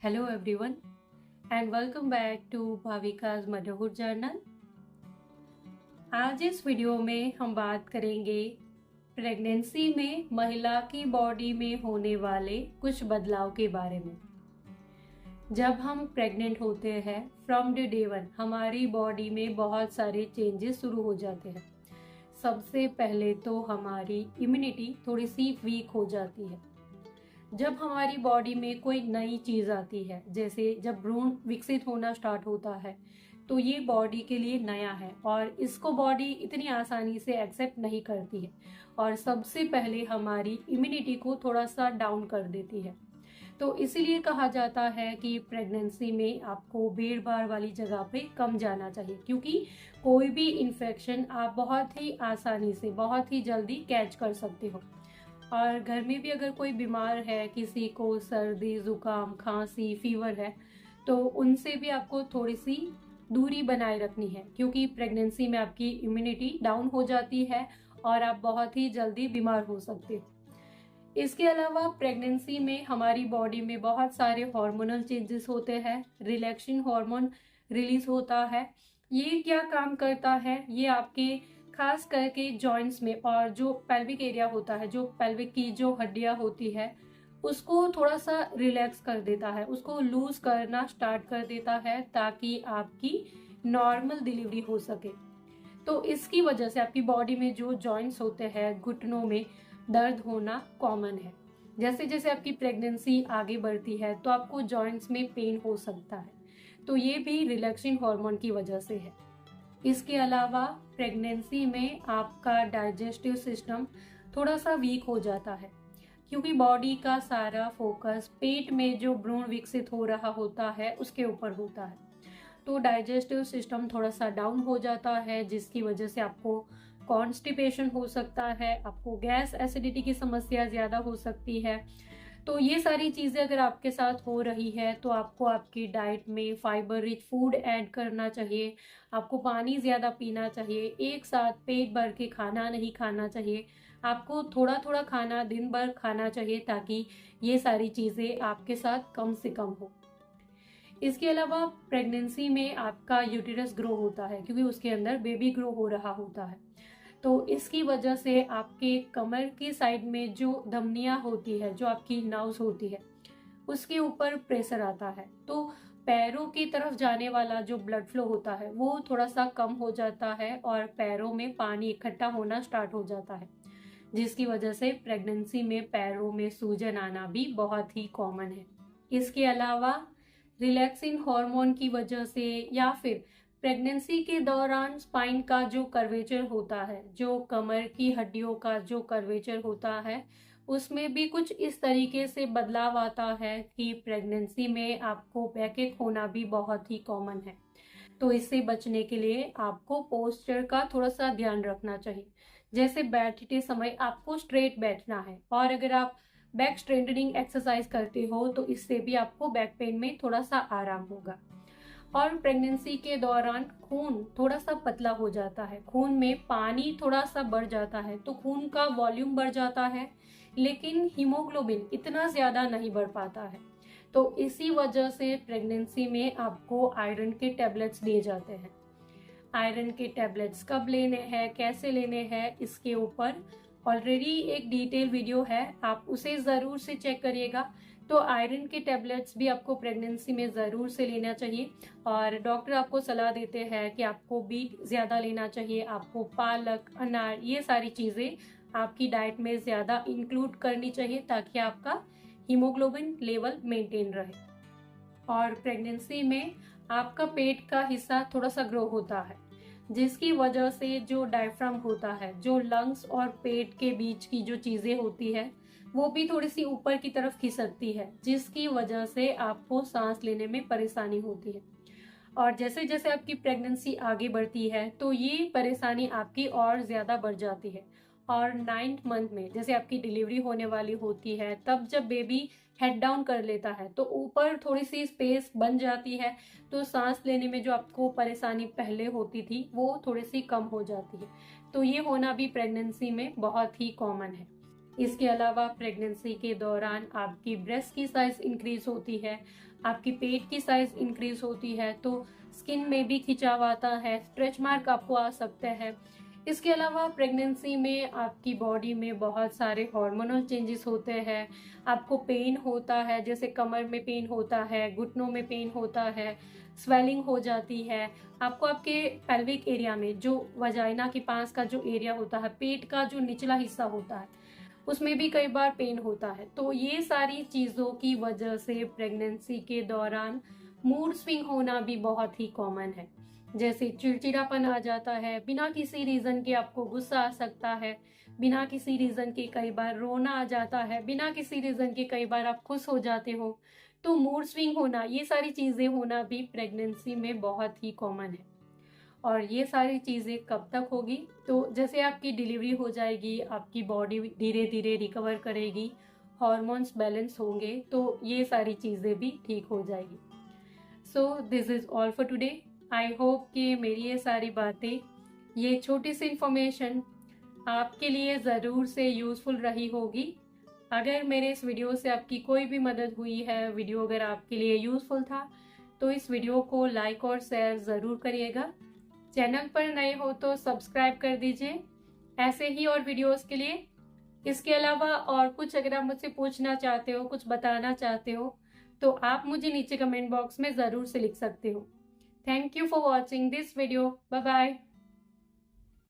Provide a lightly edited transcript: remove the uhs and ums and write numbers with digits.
Hello everyone and welcome back to Bhavika's motherhood journal. आज इस video में हम बात करेंगे प्रेगनेंसी में महिला की बॉडी में होने वाले कुछ बदलाव के बारे में। जब हम प्रेग्नेंट होते हैं फ्रॉम द डे वन हमारी बॉडी में बहुत सारे चेंजेस शुरू हो जाते हैं। सबसे पहले तो हमारी इम्यूनिटी थोड़ी सी वीक हो जाती है। जब हमारी बॉडी में कोई नई चीज़ आती है, जैसे जब भ्रूण विकसित होना स्टार्ट होता है, तो ये बॉडी के लिए नया है और इसको बॉडी इतनी आसानी से एक्सेप्ट नहीं करती है और सबसे पहले हमारी इम्यूनिटी को थोड़ा सा डाउन कर देती है। तो इसीलिए कहा जाता है कि प्रेगनेंसी में आपको भीड़ भाड़ वाली जगह पे कम जाना चाहिए, क्योंकि कोई भी इन्फेक्शन आप बहुत ही आसानी से बहुत ही जल्दी कैच कर सकते हो। और घर में भी अगर कोई बीमार है, किसी को सर्दी जुकाम खांसी फीवर है, तो उनसे भी आपको थोड़ी सी दूरी बनाए रखनी है, क्योंकि प्रेगनेंसी में आपकी इम्यूनिटी डाउन हो जाती है और आप बहुत ही जल्दी बीमार हो सकते हो। इसके अलावा प्रेगनेंसी में हमारी बॉडी में बहुत सारे हार्मोनल चेंजेस होते हैं। रिलैक्सिंग हार्मोन रिलीज होता है। ये क्या काम करता है? ये आपके खास करके जॉइंट्स में और जो पेल्विक एरिया होता है, जो पेल्विक की जो हड्डियां होती है, उसको थोड़ा सा रिलैक्स कर देता है, उसको लूज करना स्टार्ट कर देता है, ताकि आपकी नॉर्मल डिलीवरी हो सके। तो इसकी वजह से आपकी बॉडी में जो जॉइंट्स होते हैं, घुटनों में दर्द होना कॉमन है। जैसे जैसे आपकी प्रेगनेंसी आगे बढ़ती है तो आपको जॉइंट्स में पेन हो सकता है, तो ये भी रिलैक्सिंग हार्मोन की वजह से है। इसके अलावा प्रेगनेंसी में आपका डाइजेस्टिव सिस्टम थोड़ा सा वीक हो जाता है, क्योंकि बॉडी का सारा फोकस पेट में जो भ्रूण विकसित हो रहा होता है उसके ऊपर होता है। तो डाइजेस्टिव सिस्टम थोड़ा सा डाउन हो जाता है, जिसकी वजह से आपको कॉन्स्टिपेशन हो सकता है, आपको गैस एसिडिटी की समस्या ज़्यादा हो सकती है। तो ये सारी चीज़ें अगर आपके साथ हो रही है तो आपको आपकी डाइट में फाइबर रिच फूड ऐड करना चाहिए, आपको पानी ज़्यादा पीना चाहिए, एक साथ पेट भर के खाना नहीं खाना चाहिए, आपको थोड़ा थोड़ा खाना दिन भर खाना चाहिए, ताकि ये सारी चीज़ें आपके साथ कम से कम हो। इसके अलावा प्रेगनेंसी में आपका यूटेरस ग्रो होता है, क्योंकि उसके अंदर बेबी ग्रो हो रहा होता है। तो इसकी वजह से आपके कमर की साइड में जो धमनियां होती है, जो आपकी नर्व्स होती है, उसके ऊपर प्रेशर आता है। तो पैरों की तरफ जाने वाला जो ब्लड फ्लो होता है वो थोड़ा सा कम हो जाता है और पैरों में पानी इकट्ठा होना स्टार्ट हो जाता है, जिसकी वजह से प्रेगनेंसी में पैरों में सूजन आना भी बहुत ही कॉमन है। इसके अलावा रिलैक्सिंग हार्मोन की वजह से या फिर प्रेगनेंसी के दौरान स्पाइन का जो कर्वेचर होता है, जो कमर की हड्डियों का जो कर्वेचर होता है, उसमें भी कुछ इस तरीके से बदलाव आता है कि प्रेगनेंसी में आपको बैकएक होना भी बहुत ही कॉमन है। तो इससे बचने के लिए आपको पोस्चर का थोड़ा सा ध्यान रखना चाहिए। जैसे बैठते समय आपको स्ट्रेट बैठना है, और अगर आप बैक स्ट्रेटनिंग एक्सरसाइज करते हो तो इससे भी आपको बैक पेन में थोड़ा सा आराम होगा। और प्रेगनेंसी के दौरान खून थोड़ा सा पतला हो जाता है, खून में पानी थोड़ा सा बढ़ जाता है, तो खून का वॉल्यूम बढ़ जाता है, लेकिन हीमोग्लोबिन इतना ज्यादा नहीं बढ़ पाता है। तो इसी वजह से प्रेगनेंसी में आपको आयरन के टैबलेट्स दिए जाते हैं। आयरन के टैबलेट्स कब लेने हैं, कैसे लेने हैं, इसके ऊपर ऑलरेडी एक डिटेल वीडियो है, आप उसे ज़रूर से चेक करिएगा। तो आयरन के टैबलेट्स भी आपको प्रेगनेंसी में ज़रूर से लेना चाहिए, और डॉक्टर आपको सलाह देते हैं कि आपको बीट ज़्यादा लेना चाहिए, आपको पालक अनार ये सारी चीज़ें आपकी डाइट में ज़्यादा इंक्लूड करनी चाहिए, ताकि आपका हीमोग्लोबिन लेवल मेंटेन रहे। और प्रेगनेंसी में आपका पेट का हिस्सा थोड़ा सा ग्रो होता है, जिसकी वजह से जो डायफ्राम होता है, जो लंग्स और पेट के बीच की जो चीजें होती है, वो भी थोड़ी सी ऊपर की तरफ खिसकती है, जिसकी वजह से आपको सांस लेने में परेशानी होती है। और जैसे जैसे आपकी प्रेगनेंसी आगे बढ़ती है तो ये परेशानी आपकी और ज्यादा बढ़ जाती है। और 9th मंथ में जैसे आपकी डिलीवरी होने वाली होती है, तब जब बेबी हेड डाउन कर लेता है तो ऊपर थोड़ी सी स्पेस बन जाती है, तो सांस लेने में जो आपको परेशानी पहले होती थी वो थोड़ी सी कम हो जाती है। तो ये होना भी प्रेगनेंसी में बहुत ही कॉमन है। इसके अलावा प्रेगनेंसी के दौरान आपकी ब्रेस्ट की साइज इंक्रीज होती है, आपकी पेट की साइज इंक्रीज होती है, तो स्किन में भी खिंचाव आता है, स्ट्रेच मार्क आपको आ सकता है। इसके अलावा प्रेगनेंसी में आपकी बॉडी में बहुत सारे हार्मोनल चेंजेस होते हैं, आपको पेन होता है, जैसे कमर में पेन होता है, घुटनों में पेन होता है, स्वेलिंग हो जाती है, आपको आपके पेल्विक एरिया में जो वजाइना के पास का जो एरिया होता है, पेट का जो निचला हिस्सा होता है, उसमें भी कई बार पेन होता है। तो ये सारी चीज़ों की वजह से प्रेगनेंसी के दौरान मूड स्विंग होना भी बहुत ही कॉमन है, जैसे चिड़चिड़ापन आ जाता है, बिना किसी रीज़न के आपको गुस्सा आ सकता है, बिना किसी रीज़न के कई बार रोना आ जाता है, बिना किसी रीज़न के कई बार आप खुश हो जाते हो। तो मूड स्विंग होना, ये सारी चीज़ें होना भी प्रेगनेंसी में बहुत ही कॉमन है। और ये सारी चीज़ें कब तक होगी? तो जैसे आपकी डिलीवरी हो जाएगी, आपकी बॉडी धीरे धीरे रिकवर करेगी, हॉर्मोन्स बैलेंस होंगे, तो ये सारी चीज़ें भी ठीक हो जाएगी। So this is all for today. I hope कि मेरी ये सारी बातें, ये छोटी सी इन्फॉर्मेशन आपके लिए ज़रूर से यूज़फुल रही होगी। अगर मेरे इस वीडियो से आपकी कोई भी मदद हुई है, वीडियो अगर आपके लिए यूज़फुल था, तो इस वीडियो को लाइक और शेयर ज़रूर करिएगा। चैनल पर नए हो तो सब्सक्राइब कर दीजिए ऐसे ही और वीडियोस के लिए। इसके अलावा और कुछ अगर आप मुझसे पूछना चाहते हो, कुछ बताना चाहते हो, तो आप मुझे नीचे कमेंट बॉक्स में ज़रूर से लिख सकते हो। Thank you for watching this video. Bye bye.